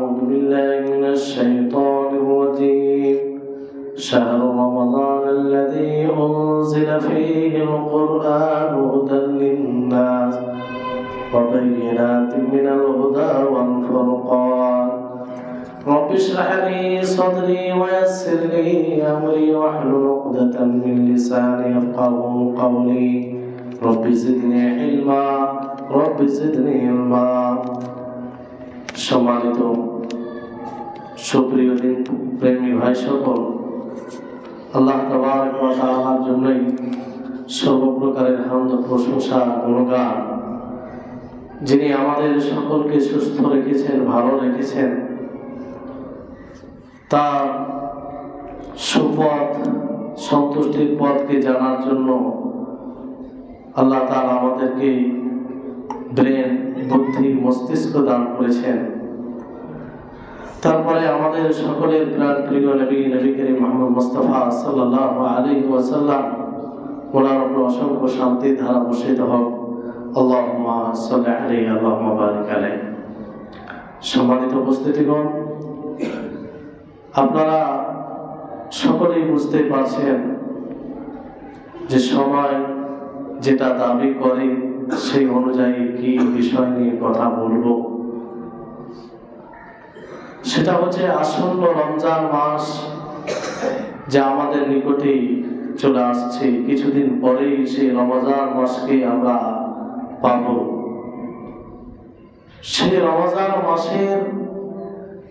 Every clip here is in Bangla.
أعوذ بالله من الشيطان الرجيم شهر رمضان الذي أنزل فيه القرآن هدى للناس وبينات من الهدى والفرقان رب اشرح لي صدري ويسر لي أمري واحلل عقدة من لساني يفقهوا قولي رب زدني علما رب زدني علما সম্মানিত সুপ্রিয় দিন প্রেমী ভাই সকল, আল্লাহ তাবারক ওয়া তাআলার জন্যই সর্বপ্রকারের হামদ প্রশংসা গুণগান, যিনি আমাদের সকলকে সুস্থ রেখেছেন, ভালো রেখেছেন। তার সুপথ সন্তুষ্টির পথকে জানার জন্য আল্লাহ তাআলা আমাদেরকে ব্রেন, বুদ্ধি, মস্তিষ্ক দান করেছেন। তারপরে আমাদের সকলের প্রাণ প্রিয় নবী করিম মুহাম্মদ মুস্তাফা সাল্লাল্লাহু আলাইহি ওয়াসাল্লাম ওনার উপর অসংখ্য শান্তি ধারা বর্ষিত হোক। আল্লাহুম্মা সাল্লি আলাইহি আল্লাহুম্মা বারিক আলাইহি। সম্মানিত উপস্থিতিগণ, আপনারা সকলেই বুঝতে পারছেন যে সময় যেটা দাবি করে সেই অনুযায়ী কি বিষয় নিয়ে কথা বলবো, সেটা হচ্ছে আসন্ন রমজান মাস, যা আমাদের নিকটেই চলে আসছে। কিছুদিন পরেই সেই রমজান মাসকে আমরা পাব। সেই রমজান মাসের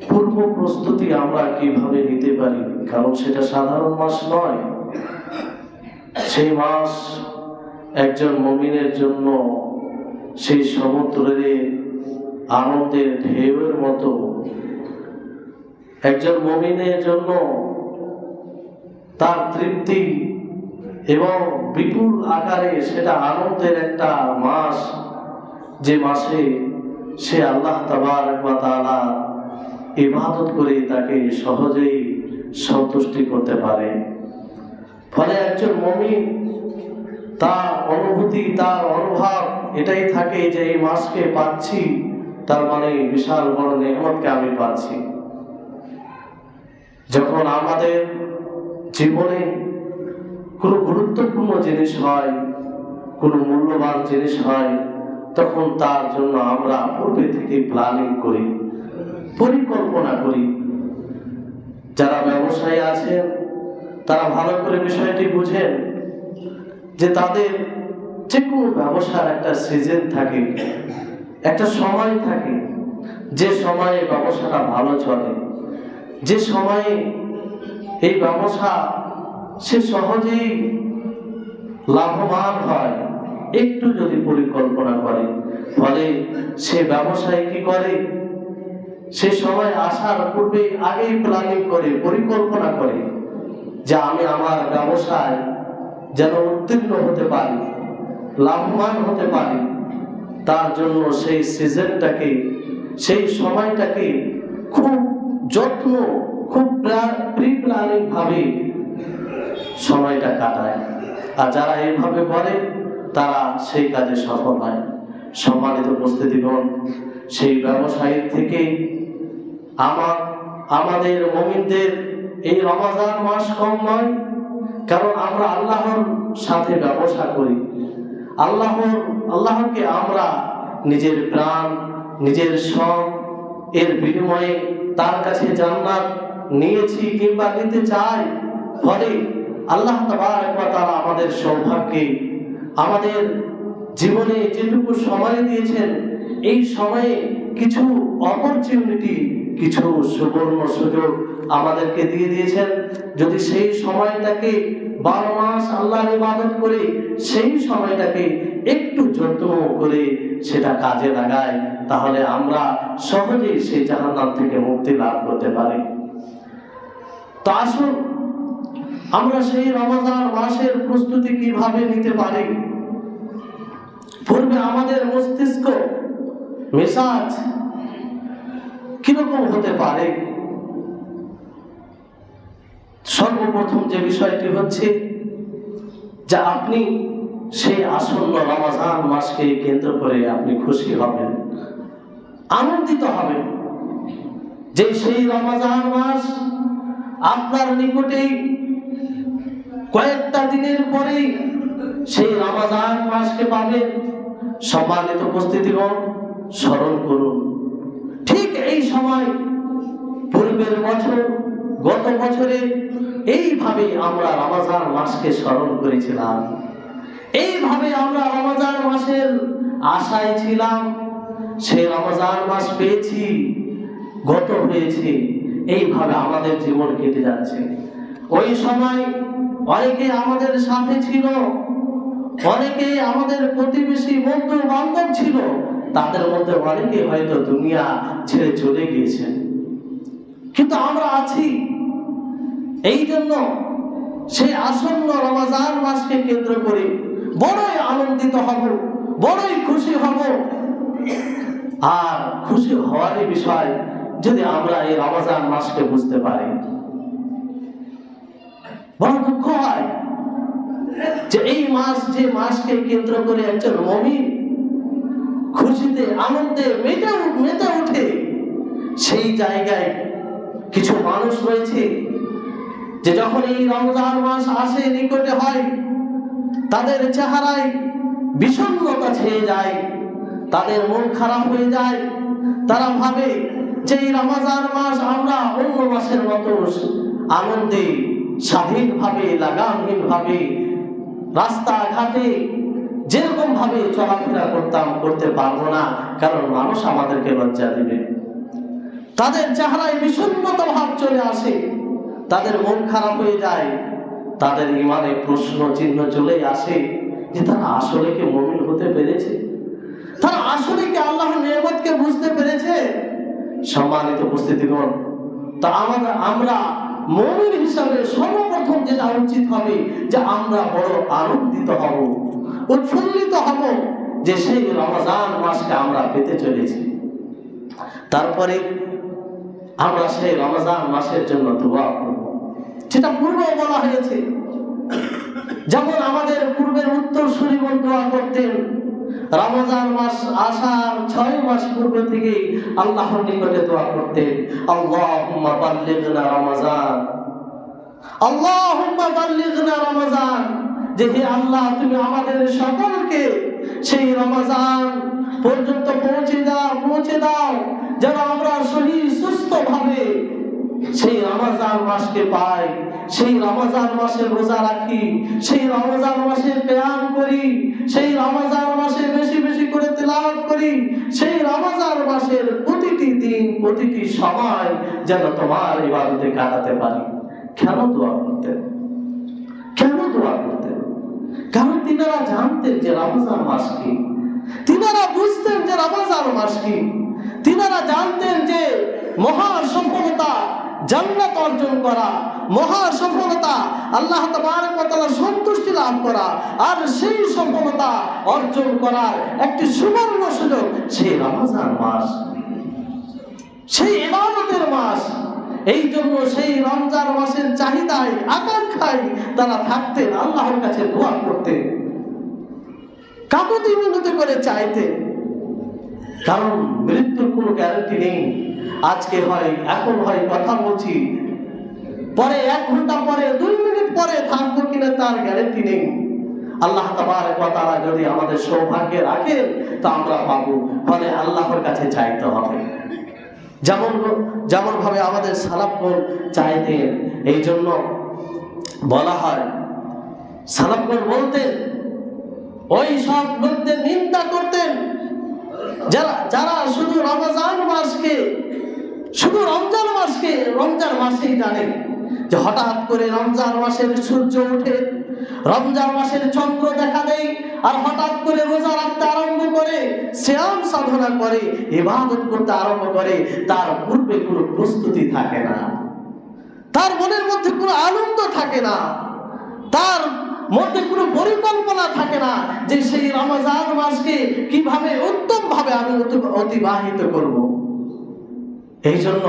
পূর্ব প্রস্তুতি আমরা কিভাবে নিতে পারি, কারণ সেটা সাধারণ মাস নয়। সেই মাস একজন মুমিনের জন্য সেই সমুদ্রের আনন্দের ঢেউয়ের মতো, একজন মুমিনের জন্য তার তৃপ্তি এবং বিপুল আকারে সেটা আনন্দের একটা মাস, যে মাসে সে আল্লাহ তাবারক ওয়া তাআলা ইবাদত করে তাকে সহজেই সন্তুষ্টি করতে পারে। ফলে একজন মুমিন তার অনুভূতি, তার অনুভব এটাই থাকে যে এই মাসকে পাচ্ছি, তার মানে বিশাল বড় নেয়ামতকে আমি পাচ্ছি। যখন আমাদের জীবনে কোনো গুরুত্বপূর্ণ জিনিস হয়, কোনো মূল্যবান জিনিস হয়, তখন তার জন্য আমরা পূর্বে থেকে প্ল্যানিং করি, পরিকল্পনা করি। যারা ব্যবসায়ী আছেন তারা ভালো করে বিষয়টি বুঝেন যে তাদের যে কোনো ব্যবসার একটা সিজন থাকে, একটা সময় থাকে, যে সময়ে ব্যবসাটা ভালো চলে, যে সময়ে এই ব্যবসা সে সহজেই লাভবান হয়, একটু যদি পরিকল্পনা করে, ফলে সে ব্যবসায়ী কি করে, সে সময় আসার পূর্বে আগেই প্ল্যানিং করে, পরিকল্পনা করে যে আমি আমার ব্যবসায় যেন উত্তীর্ণ হতে পারি, লাভবান হতে পারি। তার জন্য সেই সিজনটাকে, সেই সময়টাকে খুব যত্ন, খুব প্রি প্ল্যানিং ভাবে সময়টা কাটায়। আর যারা এইভাবে করে তারা সেই কাজে সফল হয়। সম্মানিত উপস্থিতিগণ, সেই ব্যবসায়ীর থেকে আমাদের মুমিনদের এই রমজান মাস কম নয়, কারণ আমরা আল্লাহর সাথে ব্যবসা করি। আল্লাহকে আমরা নিজের প্রাণ, নিজের সব এর বিনিময়ে তার কাছে জান্নাত নিয়েছি কিংবা নিতে চাই। ফলে আল্লাহ তাবারক ওয়া তাআলা আমাদের সৌভাগ্যে, আমাদের জীবনে যেটুকু সময় দিয়েছেন, এই সময়ে কিছু অপরচুনিটি, কিছু সুবর্ণ সুযোগ আমাদেরকে দিয়ে দিয়েছেন। যদি সেই সময়টাকে 12 মাস আল্লাহর ইবাদত করে সেই সময়টাকে একটু যত্ন করে সেটা কাজে লাগাই, তাহলে আমরা সহজেই সেই জাহান্নাম থেকে মুক্তি লাভ করতে পারি। তো আসুন আমরা সেই রমজান মাসের প্রস্তুতি কিভাবে নিতে পারি। পূর্বে আমাদের মস্তিষ্ক মেজাজ কিরকম হতে পারে। সর্বপ্রথম যে বিষয়টি হচ্ছে যে আপনি সেই আসন্ন রমজান মাসকে কেন্দ্র করে আপনি খুশি হবেন, আনন্দিত হবেন। যে সেই রমজান মাস আপনার নিকটেই কয়েকটা দিনের পরেই সেই রমজান মাসকে পাবেন। সম্মানিত উপস্থিতিগণ, স্মরণ করুন, ঠিক এই সময় পূর্বের বছর, গত বছরে এইভাবে আমরা রমজান মাসকে স্মরণ করেছিলাম, এইভাবে আমরা রমজান মাসের আশায় ছিলাম। সেই রমজান মাস পেয়েছি, গত হয়েছে, এইভাবে আমাদের জীবন কেটে যাচ্ছে। ওই সময় অনেকে আমাদের সাথে ছিল, অনেকে আমাদের প্রতিবেশী বন্ধু বান্ধব ছিল, তাদের মধ্যে অনেকে হয়তো দুনিয়া ছেড়ে চলে গিয়েছেন, কিন্তু আমরা আছি। এই জন্য সেই আসন্ন রমজান মাসকে কেন্দ্র করে বড়ই আনন্দিত হব, বড়ই খুশি হব। আর খুশি হওয়ারই বিষয় যদি আমরা এই রমজান মাসকে বুঝতে পারি। বড় দুঃখ হয় যে এই মাস, যে মাসকে কেন্দ্র করে একজন মুমিন খুশিতে আনন্দে মেতে ওঠে, সেই জায়গায় কিছু মানুষ রয়েছে যে যখন এই রমজান মাস আসে, নিকটে হয়, তাদের চেহারায় বিষণ্ণতা ছেয়ে যায়, তাদের মন খারাপ হয়ে যায়। তারা ভাবে যে এই রমজান মাস আমরা অন্য মাসের মতো আনন্দে স্বাধীনভাবে, লাগামহীনভাবে রাস্তাঘাটে যেরকম ভাবে চলাফেরা করতে পারবো না, কারণ মানুষ আমাদেরকে লজ্জা দিবে। তাদের চেহারায় বিষণ্ণতা ভাব চলে আসে, তাদের মন খারাপ হয়ে যায়, তাদের ইমানে প্রশ্ন চিহ্ন চলে আসে যে তারা আসলে কি মুমিন হতে পেরেছে, তারা আসলে কি আল্লাহর নিয়ামতকে বুঝতে পেরেছে। সম্মানিত উপস্থিতিগণ, তা আমরা মুমিন হিসাবে সর্বপ্রথম যেটা উচিত হবে যে আমরা বড় আনন্দিত হব, উৎফুল্লিত হব যে সেই রমজান মাসকে আমরা পেতে চলেছি। তারপরে আমরা সেই রমজান মাসের জন্য দোয়া করব, যেটা পূর্বে বলা হয়েছে। যেমন আমাদের পূর্বের উত্তরসূরিগণ দোয়া করতেন, রমজান মাস আসার 6 মাস পূর্বে থেকে আল্লাহর নিকটে দোয়া করতেন, আল্লাহুম্মা বাল্লিগনা রমজান, আল্লাহুম্মা বাল্লিগনা রমজান, যে হে আল্লাহ তুমি আমাদের সকলকে সেই রমজান পর্যন্ত পৌঁছে দাও, যেন আমরা সহি সুস্থ ভাবে সেই রমজান মাসকে পাই, সেই রমজান মাসে রোজা রাখি, সেই রমজান মাসে কিয়াম করি, সেই রমজান মাসে বেশি বেশি করে তিলাওয়াত করি, সেই রমজান মাসের প্রতিটি দিন, প্রতিটি সময় যেন তোমার ইবাদতে কাটাতে পারি। কেন দোয়া করতেন? কেন দোয়া করতেন? কারণ তিনারা জানতেন যে রমজান মাস কি, তিনারা বুঝতেন যে রমজান মাস কি, তিনারা জানতেন যে মহা সফলতা জান্নাত অর্জন করা, মহা সফলতা আল্লাহ তাবারক ওয়া তাআলার সন্তুষ্টি লাভ করা, আর সেই সফলতা অর্জন করার একটি সুবর্ণ সুযোগ সেই রমজান মাস, সেই ইবাদতের মাস। এই জন্য সেই রমজান মাসের চাহিদায়, আকাঙ্ক্ষায় তারা থাকতেন, আল্লাহর কাছে দোয়া করতেন, কাকুতি মিনতি করে চাইতেন। কারণ মৃত্যুর কোনো গ্যারান্টি নেই। আজকে হয়, এখন হয় কথা বলছি, পরে 1 ঘন্টা পরে, 2 মিনিট পরে থাকবো কিনা তার গ্যারান্টি নেই। আল্লাহ তাবারক ওয়া তাআলা যদি আমাদের সৌভাগ্যে রাখেন তা আমরা পাবো, ফলে আল্লাহর কাছে চাইতে হবে, যেমন ভাবে আমাদের সালাফগণ চাইতেন। এই জন্য বলা হয়, সালাফগণ বলতেন, ওই সব লোকদের নিন্দা করতেন যারা শুধু রমজান মাসকে, শুধু রমজান মাসেই জানে যে হঠাৎ করে রমজান মাসের সূর্য ওঠে, রমজান মাসের চন্দ্র দেখা দেয়, আর হঠাৎ করে রোজা রাখতে আরম্ভ করে, সিয়াম সাধনা করে, ইবাদত করতে আরম্ভ করে। তার পূর্বে কোনো প্রস্তুতি থাকে না, তার মনের মধ্যে কোনো আনন্দ থাকে না, তার মধ্যে কোনো পরিকল্পনা থাকে না যে সেই রমজান মাসকে কিভাবে উত্তম ভাবে আমি অতিবাহিত করব। এই জন্য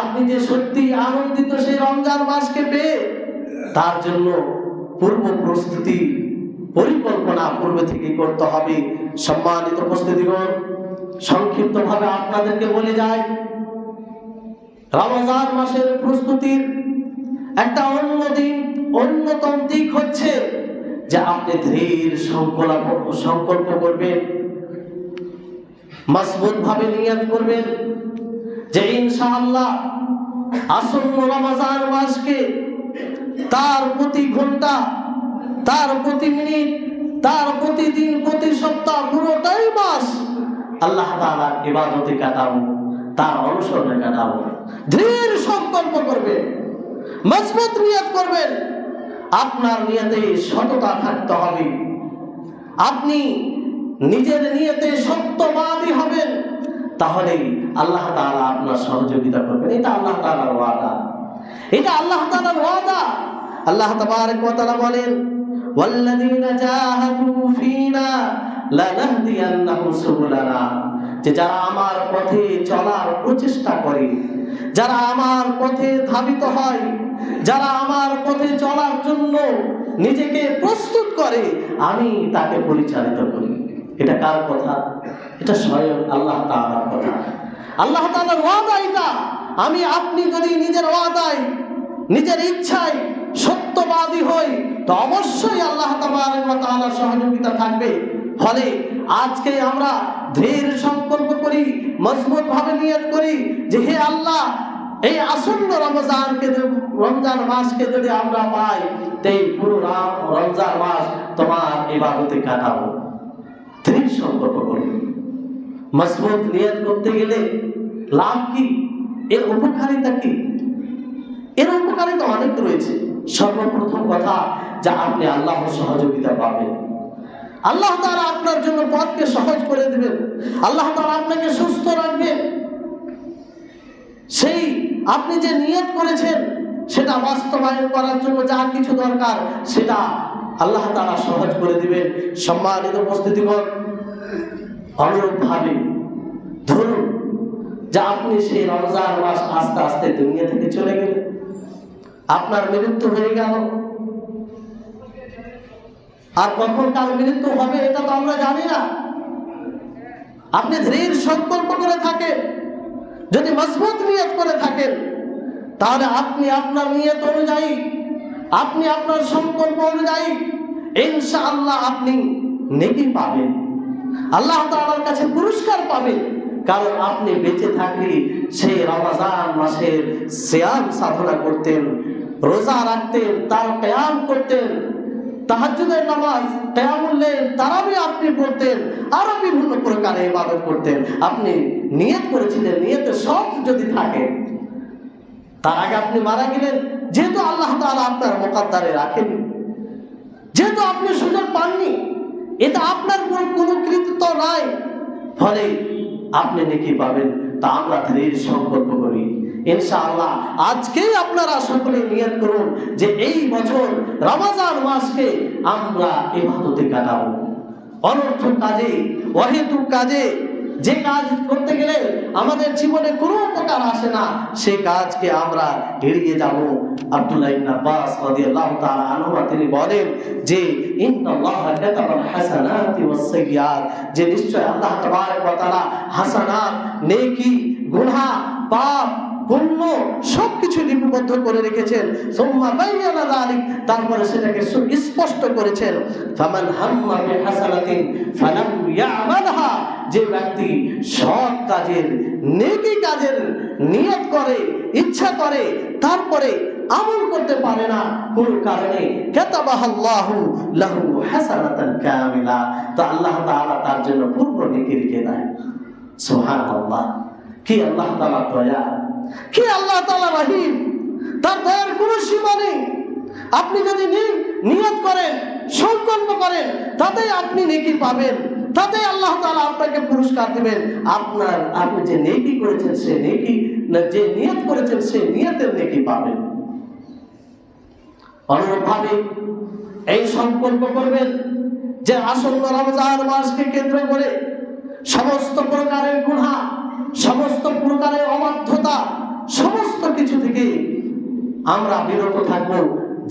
আপনি যে সত্যি আনন্দিত সেই রমজান মাসকে পেয়ে, তার জন্য পূর্ব প্রস্তুতি, পরিকল্পনা পূর্বে থেকে করতে হবে। সম্মানিত উপস্থিতিগণ, সংক্ষিপ্ত ভাবে আপনাদেরকে বলে যাই, রমজান মাসের প্রস্তুতির একটা অন্যতম দিক হচ্ছে যে আপনি দৃঢ় সংকল্প করবেন, মজবুত ভাবে নিয়ত করবেন যে ইনশাআল্লাহ আসন্ন রমজান মাসকে তার প্রতি ঘন্টা, তার প্রতি মিনিট, তার প্রতিদিন, প্রতি সপ্তাহ, পুরোটাই মাস আল্লাহ তাআলার ইবাদতে কাটাবো, তার অনুসরণে কাটাবো। দৃঢ় সংকল্প করবেন, মজবুত নিয়ত করবেন। আপনার নিয়তে সততা থাকতে হবে। আপনি নিজের নিয়তে সত্যবাদী হবেন, তাহলেই আল্লাহ তাআলা আপনার সহযোগিতা করবেন। এটা আল্লাহ তাআলার ওয়াদা, এটা আল্লাহ তাআলার ওয়াদা। আল্লাহ তাবারক ওয়া তাআলা বলেন, ওয়াল্লাযীনা জাহাদু ফীনা লানাহদিয়ান্নাহুম সুবুলানা, যে যারা আমার পথে চলার প্রচেষ্টা করে, যারা আমার পথে ধাবিত হয়, যারা আমার পথে চলার জন্য নিজেকে প্রস্তুত করে, আমি তাকে পরিচালিত করি। এটা কার কথা? এটা স্বয়ং আল্লাহ তাআলার কথা, আল্লাহ তাআলার ওয়াদা এটা। আমি আপনি যদি নিজের ওয়াদায়, নিজের ইচ্ছায় সত্যবাদী হই, তো অবশ্যই আল্লাহ তাবারক ওয়া তাআলার সহযোগিতা থাকবে। ফলে আজকে আমরা দৃঢ় সংকল্প করি, মজবুত ভাবে নিয়ত করি যে হে আল্লাহ, এই আসন্ন রমজান মাসকে যদি আমরা পাই, তাই পুরো রমজান মাস তোমার ইবাদতে কাটাবো। দৃঢ় সংকল্প করি। মজবুত নিয়ত করতে গেলে লাভ কি? এর উপকারিতা কি? এর উপকারিতা অনেক রয়েছে। সর্বপ্রথম কথা, যা আপনি আল্লাহর সহযোগিতা পাবেন। আল্লাহ তাআলা আপনার জন্য পথকে সহজ করে দিবেন। আল্লাহ তাআলা আপনাকে সুস্থ রাখবেন। সেই আপনি যে নিয়ত করেছেন সেটা বাস্তবায়ন করার জন্য যা কিছু দরকার সেটা আল্লাহ তাআলা সহজ করে দিবেন। সম্মানিত উপস্থিতিগণ, অনুরূপভাবে ধরুন যে আপনি সেই রমজান মাস আস্তে আস্তে দুনিয়া থেকে চলে গেলেন, আপনার মৃত্যু হয়ে গেল। আর কখন কার মৃত্যু হবে এটা তো আমরা জানি না। আপনি দৃঢ় সংকল্প করে থাকেন, যদি মজবুত নিয়ত করে থাকেন, তাহলে আপনি আপনার নিয়ত অনুযায়ী, আপনি আপনার সংকল্প অনুযায়ী ইনশাআল্লাহ আপনি নেকি পাবেন, আল্লাহ তাআলার কাছে পুরস্কার পাবেন। কারণ আপনি বেঁচে থাকলে সেই রমজান মাসের সিয়াম সাধনা করতেন, রোজা রাখতেন, তার কিয়াম করতেন, তাহাজ্জুদের নামাজ, কিয়ামুল লাইল, তারাবি আপনি পড়তেন, আরো বিভিন্ন প্রকারের ইবাদত করতেন। আপনি নিয়ত করেছিলেন, নিয়তে সব যদি থাকে, তার আগে আপনি মারা গেলেন, যেহেতু আল্লাহ তাআলা আপনার মুকদ্দারে রাখেনি, যেহেতু আপনি সুযোগ পাননি, এটা আপনার কোনো কৃতিত্ব নাই, ফলে আপনি নেকি পাবেন। তা আমরা দৃঢ় সংকল্প করি ইনশাআল্লাহ। আজকেই আপনারা সকলে নিয়ত করুন যে এই বছর রমজান মাসকে আমরা ইবাদতে কাটাবো। অনর্থক কাজে, অহেতুক কাজে, যে কাজ করতে গেলে আমাদের জীবনে কোনো উপকার আসে না, সেই কাজকে আমরা এড়িয়ে যাব। আব্দুল্লাহ ইবনে আব্বাস রাদিয়াল্লাহু তাআলা আনহু তিনি বলেন যে ইন্নাল্লাহা কাতাবাল হাসানাতি ওয়াস সাইয়্যাত, যে নিশ্চয় আল্লাহ তাবারক ওয়া তাআলা হাসানাত, নেকি, গুনাহ, পাপ, পুণ্য সবকিছু লিপিবদ্ধ করে রেখেছেন। সুম্মা বায়্যানা যালিক, তারপরে সেটাকে স্পষ্ট করেছেন। ফামান হাম্মা বিহাসানাতিন ফালাম ইয়ামালহা, যে ব্যক্তি সৎ কাজের, নেকি কাজের নিয়ত করে, ইচ্ছা করে, তারপরে আমল করতে পারে না কোন কারণে, কাতাবাহাল্লাহু লাহু হাসানাতান কামিলা, তো আল্লাহ তাআলা তার জন্য পূর্ণ নেকি লিখে দেয়। সুবহানাল্লাহ, কি আল্লাহ তাআলা দয়া, কি আল্লাহ তাআলা রহিম, তার দয়ার কোনো সীমা নেই। আপনি যদি নিয়ত করেন, সংকল্প করেন, তাতেই আপনি নেকি পাবেন, তাতেই আল্লাহ তাআলা আপনাকে পুরস্কার দিবেন। আপনি যে নেকি করেছেন সে নেকি, না যে নিয়ত করেছেন সেই নিয়তের নেকি পাবেন। অনুরূপভাবে এই সংকল্প করবেন যে আসন্ন রমজান মাসকে কেন্দ্র করে সমস্ত প্রকারের গুনাহ, সমস্ত প্রকারের অবাধ্যতা, সমস্ত কিছু থেকে আমরা বিরত থাকব।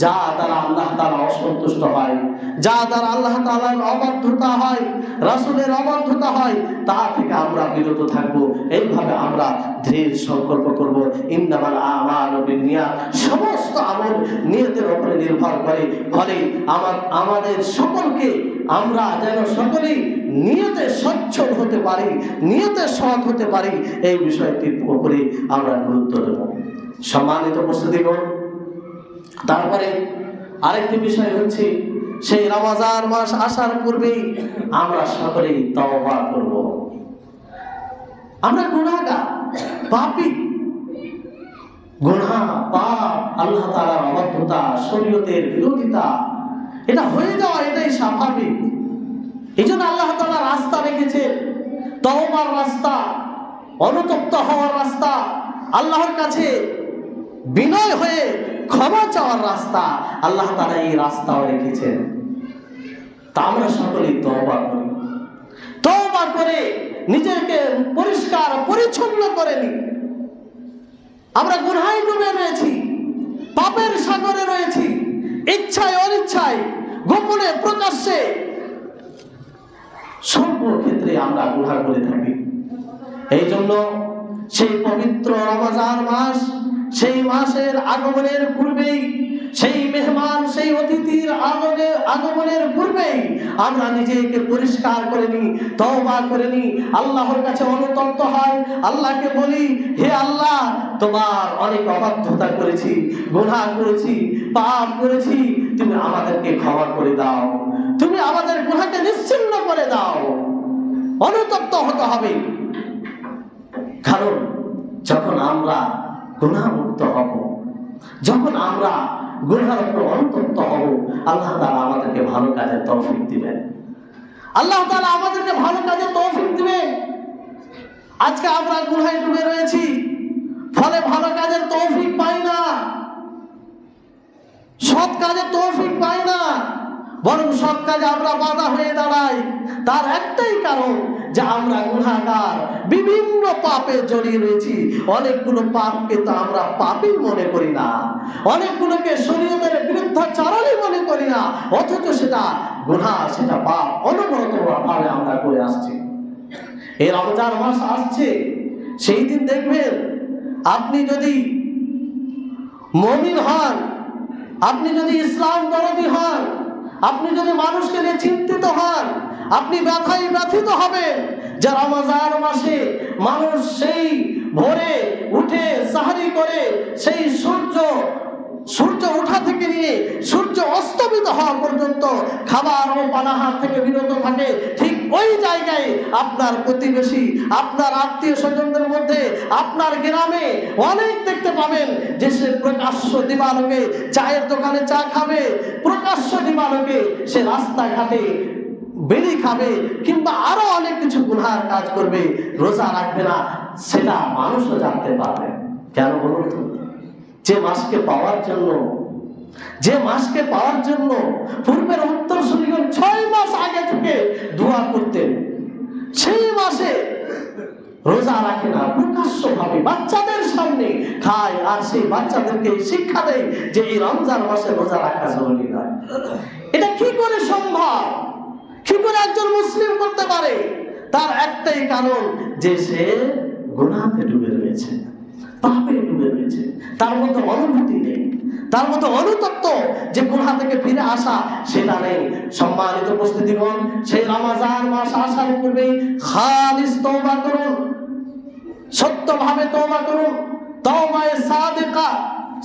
যা দ্বারা আল্লাহ তাআলা অসন্তুষ্ট হয়, যা দ্বারা আল্লাহ তাআলার অবাধ্যতা হয়, রাসূলের অবাধ্যতা হয়, তা থেকে আমরা বিরত থাকবো। এইভাবে আমরা দৃঢ় সংকল্প করব। ইন্নামাল আমালু বিন্নিয়াত, সমস্ত আমল নিয়তের উপরে নির্ভর করে। ফলে আমাদের সকলকে আমরা যেন সকলেই নিয়তে সচ্ছল হতে পারি, নিয়তে সৎ হতে পারি, এই বিষয়টির উপরে আমরা গুরুত্ব দেব। সম্মানিত উপস্থিতিগণ, তারপরে আরেকটি বিষয় হচ্ছে, সেই রমজান মাস আসার পূর্বেই আমরা সকলেই তওবা করব। আমরা গুনাহগার, পাপী, গুনাহ, পাপ, আল্লাহ তাআলার অবাধ্যতা, শরীয়তের বিরোধিতা, এটা হয়ে যাওয়া এটাই স্বাভাবিক। এই জন্য আল্লাহ তাআলা রাস্তা রেখেছে, তওবার রাস্তা, অনুতপ্ত হওয়ার রাস্তা, আল্লাহর কাছে বিনয় হয়ে ক্ষমা চাওয়ার রাস্তা, আল্লাহ তাআলা এই রাস্তাও রেখেছেন। তা আমরা সকলেই তওবা করি, তওবা করে নিজেকে পরিষ্কার পরিচ্ছন্ন করে নিই। আমরা গুনাহে ডুবে রয়েছি, পাপের সাগরে রয়েছি, ইচ্ছায় অনিচ্ছায়, গোপনে প্রকাশ্যে, সর্বক্ষেত্রে আমরা গুনাহ করে থাকি। এই জন্য সেই পবিত্র রমজান মাস, সেই মাসের আগমনের পূর্বেই, সেই মেহমান, সেই অতিথির আগমনের পূর্বেই আমরা নিজেকে পরিষ্কার করে নিই, তওবা করে নিই, আল্লাহর কাছে অনুতপ্ত হয়, আল্লাহকে বলি, হে আল্লাহ, তোমার অনেক অবাধ্যতা করেছি, গুনাহ করেছি, পাপ করেছি, তুমি আমাদেরকে ক্ষমা করে দাও, তুমি আমাদের গুনাহকে নিশ্চিহ্ন করে দাও। অনুতপ্ত হতে হবে, কারণ যখন আমরা গুনাহমুক্ত হব, যখন আমরা গুনাহের উপর অনুতপ্ত হব, আল্লাহ তাআলা আমাদেরকে ভালো কাজের তৌফিক দিবেন। আল্লাহ তাআলা আমাদেরকে ভালো কাজের তৌফিক দিবেন। আজকে আমরা গুনাহে ডুবে রয়েছি, ফলে ভালো কাজের তৌফিক পাই না, সৎ কাজের তৌফিক পাই না, বরং সৎ কাজে আমরা বাধা হয়ে দাঁড়াই। তার একটাই কারণ যে আমরা গুনাহগার, বিভিন্ন পাপে জড়িয়ে রয়েছি। অনেকগুলো পাপকে তো আমরা পাপই মনে করি না, অনেকগুলোকে শরীয়তের বিরুদ্ধাচরণই মনে করি না, অথচ সেটা গুনাহ, সেটা পাপ অনবরতভাবে আমরা করে আসছি। এই রমজান মাস আসছে, সেই দিন দেখবেন, আপনি যদি মুমিন হন, আপনি যদি ইসলাম দরদি হন, আপনি যদি মানুষকে নিয়ে চিন্তিত হন, আপনি ব্যথায় ব্যথিত হবেন যে রমজান মাসে মানুষ সেই ভোরে উঠে সাহরি করে, সেই সূর্য ওঠা থেকে নিয়ে সূর্য অস্তমিত হওয়া পর্যন্ত খাবার ও পানাহার থেকে বিরত থাকে। ঠিক ওই জায়গায় আপনার প্রতিবেশী, আপনার আত্মীয় স্বজনদের মধ্যে, আপনার গ্রামে অনেক দেখতে পাবেন যে সে প্রকাশ্য দিবালোকে চায়ের দোকানে চা খাবে, প্রকাশ্য দিবালোকে সে রাস্তাঘাটে বেরি খাবে, কিংবা আরো অনেক কিছু গুনাহের কাজ করবে, রোজা রাখবে না। সেটা মানুষও জানতে পারবে। কেন বলুন তো? যে মাসকে পাওয়ার জন্য পূর্বের উত্তরসূরিগণ 6 মাস আগে থেকে দোয়া করতেন, সেই মাসে রোজা রাখে না, প্রকাশ্য ভাবে বাচ্চাদের সামনে খায়, আর সেই বাচ্চাদেরকে শিক্ষা দেয় যে এই রমজান মাসে রোজা রাখা জরুরি নয়। এটা কি করে সম্ভব? কি করে একজন মুসলিম করতে পারে? তার একটাই কারণ যে সে গুনাহে ডুবে রয়েছে, পাপে ডুবে রয়েছে, তার মধ্যে অনুভূতি নেই, তার মধ্যে অনুতপ্ত যে গুনাহ থেকে ফিরে আসা সেটা নেই। সম্মানিত উপস্থিতিগণ, সেই রমজান মাস আসার পূর্বেই খালিস তওবা করুন, সত্যভাবে তওবা করুন, তওবায়ে সাদিকা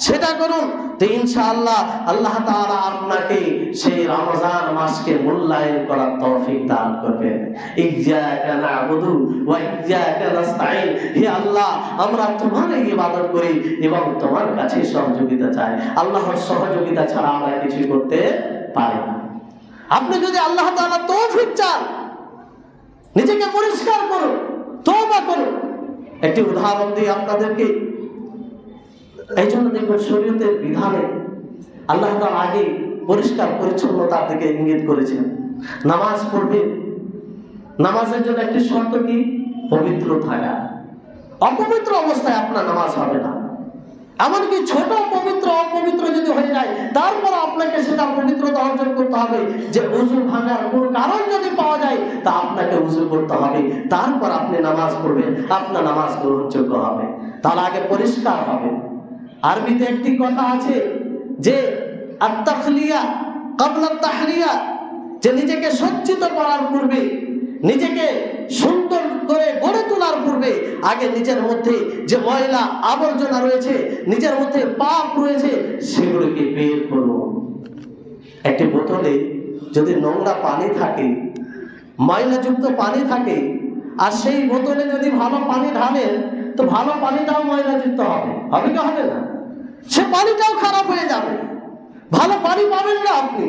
সেটা করুন, তো ইনশাআল্লাহ আল্লাহ তাআলা আপনাকে সেই রমজান মাসকে মূল্যায়ন করার তৌফিক দান করবেন। ইয়্যাকা না'বুদু ওয়া ইয়্যাকা নাস্তাঈন, হে আল্লাহ, আমরা তোমারই ইবাদত করি এবং তোমার কাছে সহযোগিতা চাই। আল্লাহর সহযোগিতা ছাড়া আমরা কিছু করতে পারি না। আপনি যদি আল্লাহ তাআলা তৌফিক চান, নিজেকে পরিষ্কার করুন, তওবা করুন। একটি উদাহরণ দিই আপনাদেরকে। এই জন্য দেখবেন শরীয়তের বিধানে আল্লাহ তাআলা আগে পরিষ্কার পরিচ্ছন্নতার দিকে ইঙ্গিত করেছেন। নামাজ পড়বে, নামাজের জন্য একটি শর্ত কি? পবিত্র থাকা। অপবিত্র অবস্থায় আপনার নামাজ হবে না। এমনকি ছোট পবিত্র অপবিত্র যদি হয়ে যায়, তারপর আপনাকে সেটা পবিত্রতা অর্জন করতে হবে। যে ওযু ভাঙার কোন কারণ যদি পাওয়া যায়, তা আপনাকে ওযু করতে হবে, তারপর আপনি নামাজ পড়বেন, আপনার নামাজ গ্রহণযোগ্য হবে। তার আগে পরিষ্কার হবে। আরবিতে একটি কথা আছে যে আত-তাখলিয়া ক্বাবলা আত-তাহলিয়া, যে নিজেকে সজ্জিত করার পূর্বে, নিজেকে সুন্দর করে গড়ে তোলার পূর্বে আগে নিজের মধ্যে যে ময়লা আবর্জনা রয়েছে, নিজের মধ্যে পাপ রয়েছে, সেগুলোকে বের করুন। একটি বোতলে যদি নোংরা পানি থাকে, ময়লাযুক্ত পানি থাকে, আর সেই বোতলে যদি ভালো পানি ঢালেন, তো ভালো পানিটাও ময়লাযুক্ত হবে, হবে কি হবে না? সে পানিটাও খারাপ হয়ে যাবে, ভালো পানি পাবেন না আপনি।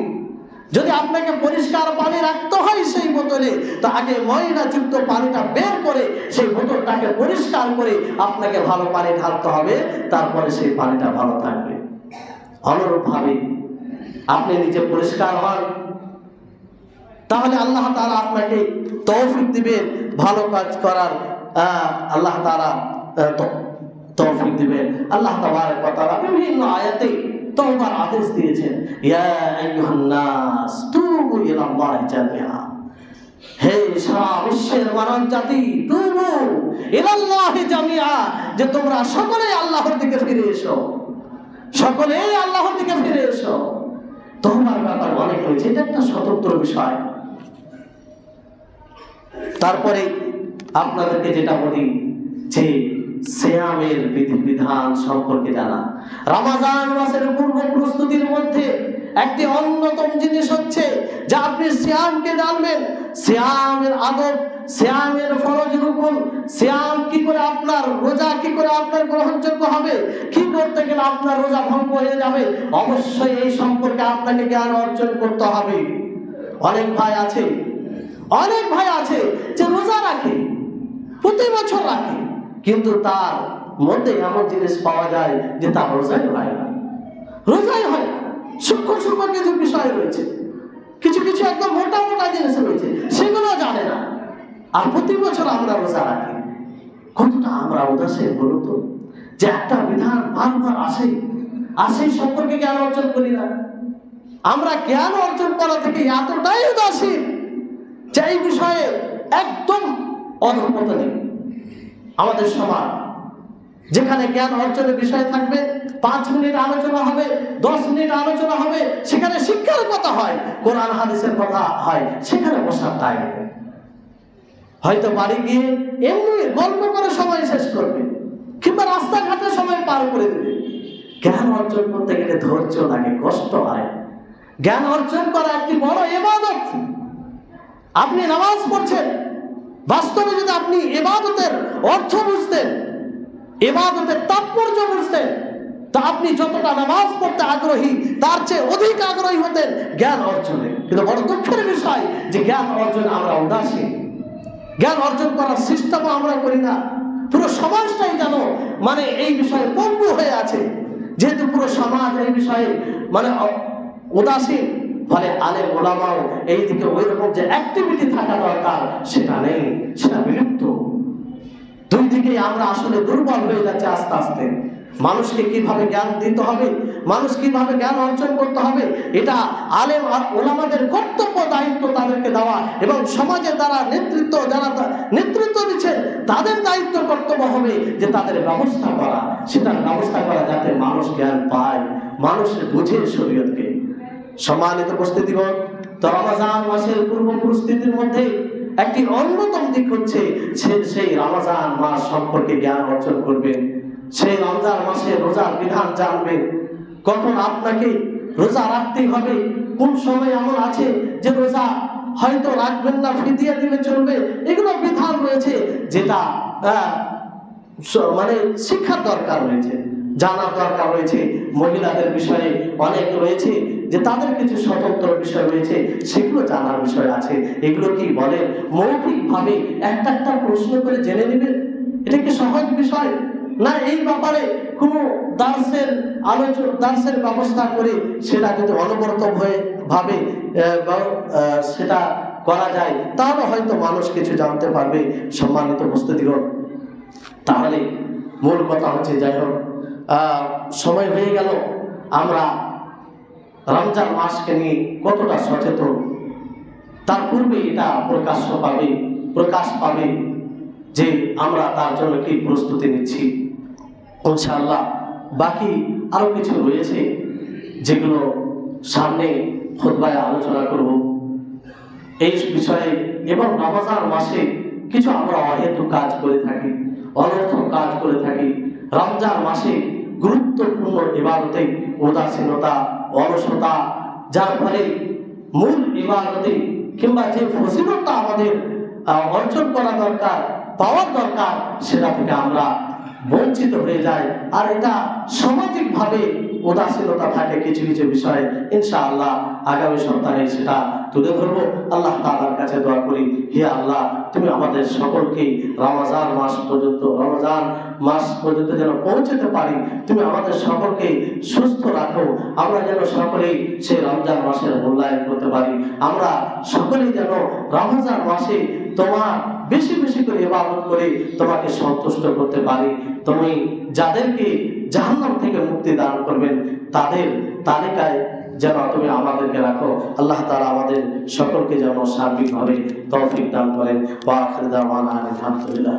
যদি আপনাকে পরিষ্কার পানি রাখতে হয় সেই বোতলে, তো আগে ময়লাযুক্ত পানিটা বের করে সেই বোতলটাকে পরিষ্কার করে আপনাকে ভালো পানি ঢালতে হবে, তারপরে সেই পানিটা ভালো থাকবে। অনুরূপভাবে আপনি নিজে পরিষ্কার হন, তাহলে আল্লাহ তাআলা আপনাকে তৌফিক দিবেন ভালো কাজ করার। আল্লাহ তাআলা তৌফিক দিবেন। আল্লাহ তাবারক ওয়া তাআলা বিভিন্ন আয়াতে তওবার আদেশ দিয়েছেন, ইয়া আইয়ুহান নাস তুবু ইলাল্লাহি জামিআ, হে সারা বিশ্বের মানব জাতি, তুবু ইলাল্লাহি জামিআ, যে তোমরা সকলে আল্লাহর দিকে ফিরে এসো, সকলে আল্লাহর দিকে ফিরে এসো। তওবার ব্যাপার অনেক রয়েছে, এটা একটা স্বতন্ত্র বিষয়। তারপরে আপনাদেরকে যেটা বলি যে সিয়ামের বিধিবিধান সম্পর্কে জানা। রমজান মাসের পূর্ব প্রস্তুতির মধ্যে একটি অন্যতম জিনিস হচ্ছে যে আপনি সিয়ামকে জানবেন, সিয়ামের আদব, সিয়ামের ফরজ রুকুন, সিয়াম কি করে আপনার, রোজা কি করে আপনার গ্রহণযোগ্য হবে, কি করতে গেলে আপনার রোজা ভঙ্গ হয়ে যাবে, অবশ্যই এই সম্পর্কে আপনাকে জ্ঞান অর্জন করতে হবে। অনেক ভাই আছে যে রোজা রাখে, প্রতি বছর রাখে, কিন্তু তার মধ্যে এমন জিনিস পাওয়া যায় যে তার রোজাই হয় না। সূক্ষ্ম কিছু বিষয় রয়েছে, কিছু একদম মোটা জিনিস রয়েছে, সেগুলো জানে না। আর প্রতি বছর আমরা রোজা রাখি, কতটা আমরা উদাসীন বলুন তো, যে একটা বিধান বারবার আসে সম্পর্কে জ্ঞান অর্জন করি না। আমরা জ্ঞান অর্জন করা থেকে এতটাই উদাসীন যে এই বিষয়ে একদম অধঃপতনে আমাদের সমাজ। যেখানে জ্ঞান অর্জনের বিষয় থাকবে, 5 মিনিট আলোচনা হবে, 10 মিনিট আলোচনা হবে, সেখানে শিক্ষার কথা হয়, কোরআন হাদিসের কথা হয়, সেখানে বসার টাইম নেই। হয়তো বাড়ি গিয়ে এমনি গল্প করে সময় শেষ করবে, কিংবা রাস্তাঘাটে সময় পার করে দেবে। জ্ঞান অর্জন করতে গেলে ধৈর্য লাগে, কষ্ট হয়। জ্ঞান অর্জন করা একটি বড় ইবাদত। আপনি নামাজ পড়ছেন, বাস্তবে যদি আপনি ইবাদতের অর্থ বুঝতেন, ইবাদতের তাৎপর্য বুঝতেন, তা আপনি যতটা নামাজ পড়তে আগ্রহী, তার চেয়ে অধিক আগ্রহী হতেন জ্ঞান অর্জনে। কিন্তু বড় দুঃখের বিষয় যে জ্ঞান অর্জনে আমরা উদাসীন, জ্ঞান অর্জন করার সিস্টেমও আমরা করি না। পুরো সমাজটাই যেন এই বিষয়ে পঙ্গু হয়ে আছে, যেহেতু পুরো সমাজ এই বিষয়ে উদাসীন, ফলে আলেম ওলামাও এই দিকে ওই রকম যে অ্যাক্টিভিটি থাকা দরকার সেটা নেই, সেটা বিলুপ্ত। দুই দিকেই আমরা আসলে দুর্বল হয়ে যাচ্ছে আস্তে আস্তে। মানুষকে কিভাবে জ্ঞান দিতে হবে, মানুষ কিভাবে জ্ঞান অর্জন করতে হবে, এটা আলেম আর ওলামাদের কর্তব্য, দায়িত্ব তাদেরকে দেওয়া, এবং সমাজে যারা নেতৃত্ব দিচ্ছেন তাদের দায়িত্ব কর্তব্য হবে যে তাদের ব্যবস্থা করা, সেটার ব্যবস্থা করা যাতে মানুষ জ্ঞান পায়, মানুষ বুঝে শরীয়তকে। সম্মানিত উপস্থিতিগণ, তো রমজান মাসের পূর্ব প্রস্তুতির মধ্যে একটি অন্যতম দিক হচ্ছে সেই রমজান মাস সম্পর্কে জ্ঞান অর্জন করবেন, সেই রমজান মাসে রোজার বিধান জানবেন, কখন আপনাকে রোজা রাখতে হবে, কোন সময় এমন আছে যে রোজা হয়তো রাখবেন না, ফিদিয়া দিলে চলবে, এগুলো বিধান রয়েছে, যেটা শিক্ষার দরকার রয়েছে, জানার দরকার রয়েছে। মহিলাদের বিষয়ে অনেক রয়েছে যে তাদের কিছু স্বতন্ত্র বিষয় রয়েছে, সেগুলো জানার বিষয় আছে। এগুলো কি বলে মৌখিকভাবে একটা প্রশ্ন করে জেনে নেবেন, এটা কি সহজ বিষয় না? এই ব্যাপারে কোনো দার্সের ব্যবস্থা করে সেটা যদি অনবরত ভাবে সেটা করা যায়, তাহলে হয়তো মানুষ কিছু জানতে পারবে। সম্মানিত উপস্থিতিগণ, তাহলে মূল কথা হচ্ছে, যাই হোক, সময় হয়ে গেল, আমরা রমজান মাসকে নিয়ে কতটা সচেতন, তার পূর্বে এটা প্রকাশ পাবে যে আমরা তার জন্য কি প্রস্তুতি নিচ্ছি। ইনশাআল্লাহ বাকি আরো কিছু রয়েছে যেগুলো সামনে খুতবায় আলোচনা করব এই বিষয়ে। এবং রমজান মাসে কিছু আমরা অহেতুক কাজ করে থাকি, অনর্থক কাজ করে থাকি। রমজান মাসে গুরুত্বপূর্ণ ইবাদতে উদাসীনতা, অলসতা, যার ফলে মূল ইবাদতে কিংবা যে ফজিলতটা আমাদের অর্জন করা দরকার, পাওয়ার দরকার, সেটা থেকে আমরা বঞ্চিত হয়ে যায়। আর এটা সামাজিকভাবে উদাসীনতা থাকে কিছু কিছু বিষয়ে। ইনশাআল্লাহ আগামী সপ্তাহে সেটা তুলে ধরবো। আল্লাহ তাআলার কাছে দোয়া করি, হে আল্লাহ তুমি আমাদের সকলকে রমজান মাস পর্যন্ত যেন পৌঁছতে পারি, তুমি আমাদের সকলকে সুস্থ রাখো, আমরা যেন সকলেই সেই রমজান মাসের মূল্যায়ন করতে পারি, আমরা সকলেই যেন রমজান মাসে তোমার বেশি বেশি করে ইবাদত করে তোমাকে সন্তুষ্ট করতে পারি। তুমি যাদেরকে জাহান্নাম থেকে মুক্তি দান করবেন তাদের তালিকায় যেন তুমি আমাদেরকে রাখো। আল্লাহ তাআলা আমাদের সকলকে যেন সার্বিকভাবে তৌফিক দান করেন। ওয়া আখিরু দাওয়ানা আলহামদুলিল্লাহ।